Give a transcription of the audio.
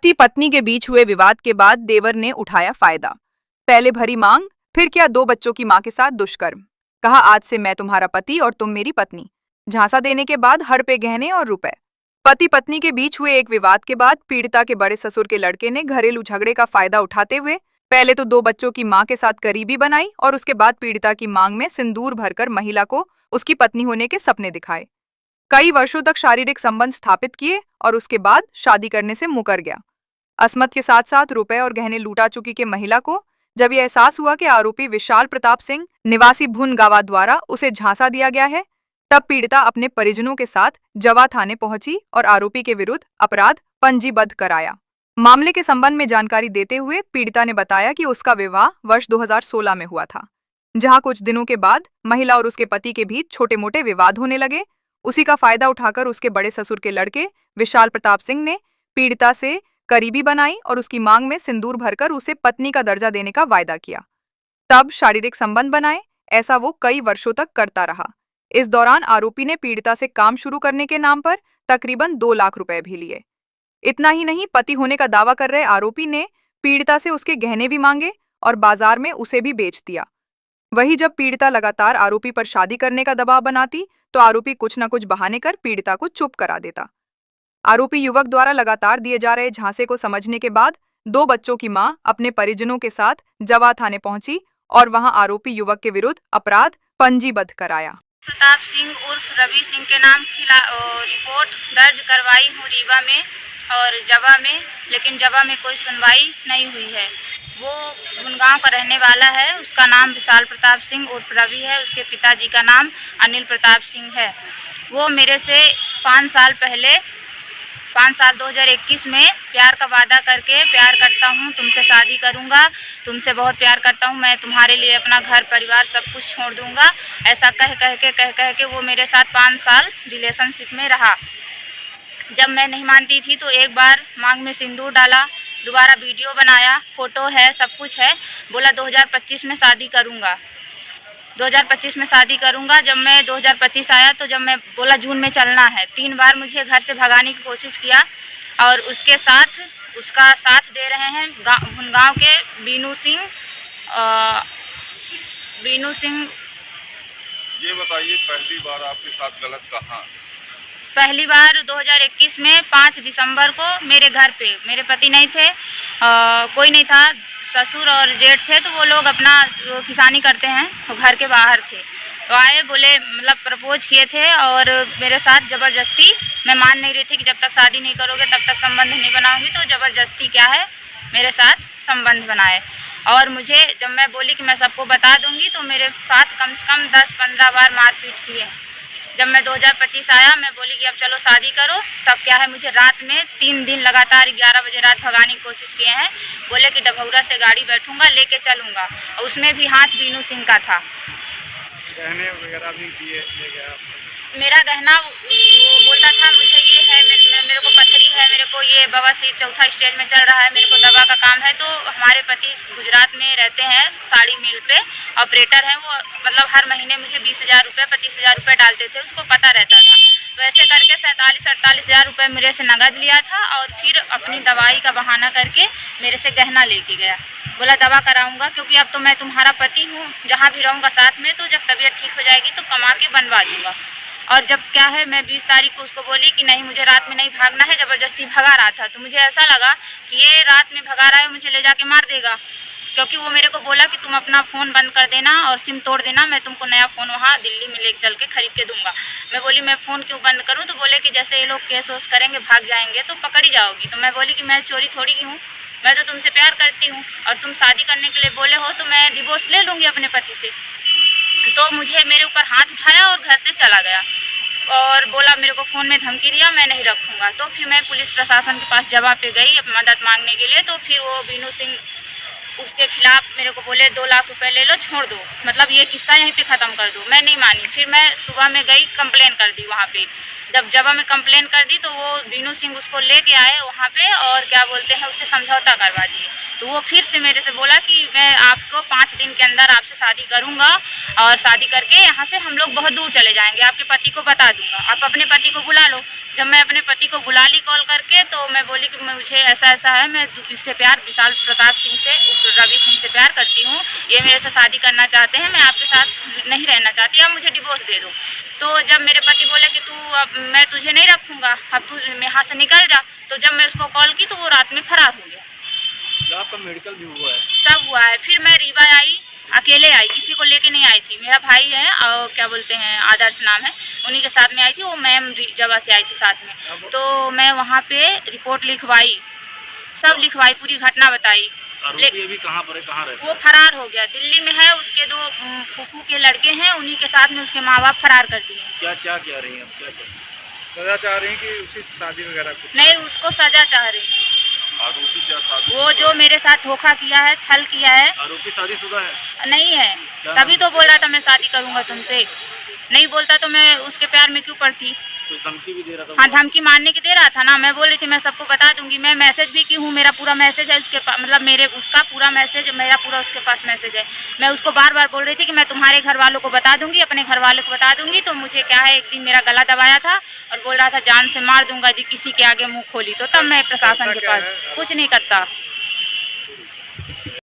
पति पत्नी के बीच हुए विवाद के बाद देवर ने उठाया फायदा। पहले भरी मांग, फिर किया 2 बच्चों की मां के साथ दुष्कर्म। कहा आज से मैं तुम्हारा पति और तुम मेरी पत्नी। झांसा देने के बाद हर पे गहने और रुपए। पति पत्नी के बीच हुए एक विवाद के बाद पीड़िता के बड़े ससुर के लड़के ने घरेलू झगड़े का फायदा उठाते हुए पहले तो 2 बच्चों की मां के साथ करीबी बनाई और उसके बाद पीड़िता की मांग में सिंदूर भरकर महिला को उसकी पत्नी होने के सपने दिखाए। कई वर्षों तक शारीरिक संबंध स्थापित किए और उसके बाद शादी करने से मुकर गया। असमत के साथ साथ रुपए और गहने लूटा चुकी के महिला को जब यह एहसास हुआ कि आरोपी विशाल प्रताप सिंह निवासी भुनगावा द्वारा उसे झांसा दिया गया है, तब पीड़िता अपने परिजनों के साथ जवा थाने पहुंची और आरोपी के विरुद्ध अपराध पंजीबद्ध कराया। मामले के संबंध में जानकारी देते हुए पीड़िता ने बताया कि उसका विवाह वर्ष 2016 में हुआ था, जहां कुछ दिनों के बाद महिला और उसके पति के बीच छोटे मोटे विवाद होने लगे। उसी का फायदा उठाकर उसके बड़े ससुर के लड़के विशाल प्रताप सिंह ने पीड़िता से करीबी बनाई और उसकी मांग में सिंदूर भरकर उसे पत्नी का दर्जा देने का वायदा किया। तब शारीरिक संबंध बनाए। ऐसा वो कई वर्षों तक करता रहा। इस दौरान आरोपी ने पीड़िता से काम शुरू करने के नाम पर तकरीबन 2 लाख रुपए भी लिए। इतना ही नहीं, पति होने का दावा कर रहे आरोपी ने पीड़िता से उसके गहने भी मांगे और बाजार में उसे भी बेच दिया। वहीं जब पीड़िता लगातार आरोपी पर शादी करने का दबाव बनाती तो आरोपी कुछ न कुछ बहाने कर पीड़िता को चुप करा देता। आरोपी युवक द्वारा लगातार दिए जा रहे झांसे को समझने के बाद 2 बच्चों की मां अपने परिजनों के साथ जवा थाने पहुंची और वहां आरोपी युवक के विरुद्ध अपराध पंजीबद्ध कराया। प्रताप सिंह उर्फ रवि सिंह के नाम रिपोर्ट दर्ज करवाई हूँ रीवा में और जवा में, लेकिन जवा में कोई सुनवाई नहीं हुई है। वो भुनगांव का रहने वाला है। उसका नाम विशाल प्रताप सिंह उर्फ रवि है। उसके पिताजी का नाम अनिल प्रताप सिंह है। वो मेरे से 5 साल 2021 में प्यार का वादा करके प्यार करता हूँ, तुमसे शादी करूँगा, तुमसे बहुत प्यार करता हूँ, मैं तुम्हारे लिए अपना घर परिवार सब कुछ छोड़ दूँगा, ऐसा कह के वो मेरे साथ 5 साल रिलेशनशिप में रहा। जब मैं नहीं मानती थी तो एक बार मांग में सिंदूर डाला, दोबारा वीडियो बनाया, फ़ोटो है, सब कुछ है। बोला 2025 में शादी करूँगा, 2025 में शादी करूँगा। जब मैं 2025 आया तो जब मैं बोला जून में चलना है, 3 बार मुझे घर से भगाने की कोशिश किया और उसका साथ दे रहे हैं भुनगांव के बीनू सिंह। ये बताइए पहली बार आपके साथ गलत कहाँ? पहली बार 2021 में 5 दिसंबर को मेरे घर पे मेरे पति नहीं थे, कोई नहीं था, ससुर और जेठ थे। तो वो लोग अपना किसानी करते हैं तो घर के बाहर थे, तो आए, बोले मतलब प्रपोज किए थे और मेरे साथ ज़बरदस्ती। मैं मान नहीं रही थी कि जब तक शादी नहीं करोगे तब तक संबंध नहीं बनाऊंगी, तो ज़बरदस्ती क्या है मेरे साथ संबंध बनाए। और मुझे जब मैं बोली कि मैं सबको बता दूंगी तो मेरे साथ कम से कम 10-15 बार मारपीट की है। जब मैं 2025 आया, मैं बोली कि अब चलो शादी करो, तब क्या है मुझे रात में 3 दिन लगातार 11 बजे रात भगाने की कोशिश किए हैं। बोले कि डभौरा से गाड़ी बैठूंगा, लेके चलूंगा, और उसमें भी हाथ बीनू सिंह का था। गहने वगैरह भी दिए ले गया? मेरा गहना वो बोलता था मुझे ये है, मेरे को पथरी है, मेरे को ये बवासीर 4था स्टेज में चल रहा है, मेरे को दवा का काम है। तो हमारे पति गुजरात में रहते हैं, साड़ी मिल पे ऑपरेटर हैं वो, मतलब हर महीने मुझे 20,000 रुपये 25,000 रुपये डालते थे, उसको पता रहता था। तो ऐसे करके 47-48,000 रुपये मेरे से नगद लिया था और फिर अपनी दवाई का बहाना करके मेरे से गहना लेके गया। बोला दवा कराऊंगा, क्योंकि अब तो मैं तुम्हारा पति हूँ, जहाँ भी रहूँगा साथ में, तो जब तबीयत ठीक हो जाएगी तो कमा के बनवा दूँगा। और जब क्या है मैं 20 तारीख को उसको बोली कि नहीं मुझे रात में नहीं भागना है, ज़बरदस्ती भगा रहा था, तो मुझे ऐसा लगा कि ये रात में भगा रहा है, मुझे ले जाके मार देगा। क्योंकि वो मेरे को बोला कि तुम अपना फ़ोन बंद कर देना और सिम तोड़ देना, मैं तुमको नया फ़ोन वहाँ दिल्ली में लेके चल के खरीद के दूंगा। मैं बोली मैं फ़ोन क्यों बंद करूँ? तो बोले कि जैसे ये लोग केस वोस करेंगे, भाग जाएंगे तो पकड़ी जाओगी। तो मैं बोली कि मैं चोरी थोड़ी की हूँ, मैं तो तुमसे प्यार करती हूँ और तुम शादी करने के लिए बोले हो तो मैं डिवोर्स ले लूँगी अपने पति से। तो मुझे मेरे ऊपर हाथ उठाया और घर से चला गया और बोला मेरे को फ़ोन में धमकी दिया, मैं नहीं रखूँगा। तो फिर मैं पुलिस प्रशासन के पास जवा पे गई मदद मांगने के लिए। तो फिर वो बीनू सिंह उसके खिलाफ मेरे को बोले 2 लाख रुपए ले लो, छोड़ दो, मतलब ये किस्सा यहीं पे ख़त्म कर दो। मैं नहीं मानी, फिर मैं सुबह में गई, कंप्लेन कर दी वहाँ पे। जब जवा में कंप्लेन कर दी तो वो बीनू सिंह उसको लेके आए वहाँ पे और क्या बोलते हैं उससे समझौता करवा दिए। तो वो फिर से मेरे से बोला कि मैं आपको 5 दिन के अंदर आपसे शादी करूँगा और शादी करके यहाँ से हम लोग बहुत दूर चले जाएंगे, आपके पति को बता दूँगा, आप अपने पति को बुला लो। जब मैं अपने पति को बुला ली कॉल करके तो मैं बोली कि मुझे ऐसा ऐसा है, मैं इससे प्यार विशाल प्रताप सिंह से, रवि सिंह से प्यार करती हूँ, ये मेरे से शादी करना चाहते हैं, मैं आपके साथ नहीं रहना चाहती, आप मुझे डिवोर्स दे दो। तो जब मेरे पति बोले कि तू अब मैं तुझे नहीं रखूँगा, अब तू यहाँ से निकल जा, तो जब मैं उसको कॉल की तो वो रात में फरार हो गया। आपका मेडिकल भी हुआ है? सब हुआ है। फिर मैं रीवा आई, अकेले आई, किसी को लेके नहीं आई थी। मेरा भाई है और क्या बोलते हैं आदर्श नाम है, उन्हीं के साथ में आई थी। वो मैम जगह से आई थी साथ में। तो मैं वहाँ पे रिपोर्ट लिखवाई, सब लिखवाई, पूरी घटना बताई। आरोपी अभी कहाँ पर है, कहाँ रहता है? वो फरार हो गया, दिल्ली में है। उसके 2 फूफू के लड़के हैं, उन्हीं के साथ में उसके माँ बाप फरार कर दिए। क्या क्या कह रही हैं अब, क्या सजा चाह रही हैं कि उसी शादी वगैरह कुछ? नहीं, उसको सजा चाह रही है। आरोपी क्या शादी? वो जो मेरे साथ धोखा किया है, छल किया है। आरोपी शादीशुदा है? नहीं है, तभी तो बोल रहा था मैं शादी करूंगा तुमसे। नहीं बोलता तो मैं उसके प्यार में क्यों पड़ती। कुछ धमकी भी दे रहा था? हाँ, धमकी मारने की दे रहा था ना। मैं बोल रही थी मैं सबको बता दूंगी, मैं मैसेज भी की हूँ, मेरा पूरा मैसेज है उसके पास, मतलब मेरे उसका पूरा मैसेज, मेरा पूरा उसके पास मैसेज है। मैं उसको बार बार बोल रही थी कि मैं तुम्हारे घर वालों को बता दूंगी, अपने घर वालों को बता दूंगी। तो मुझे क्या है, एक दिन मेरा गला दबाया था और बोल रहा था जान से मार दूंगा यदि किसी के आगे मुँह खोली तो। तब मैं प्रशासन के पास, कुछ नहीं करता।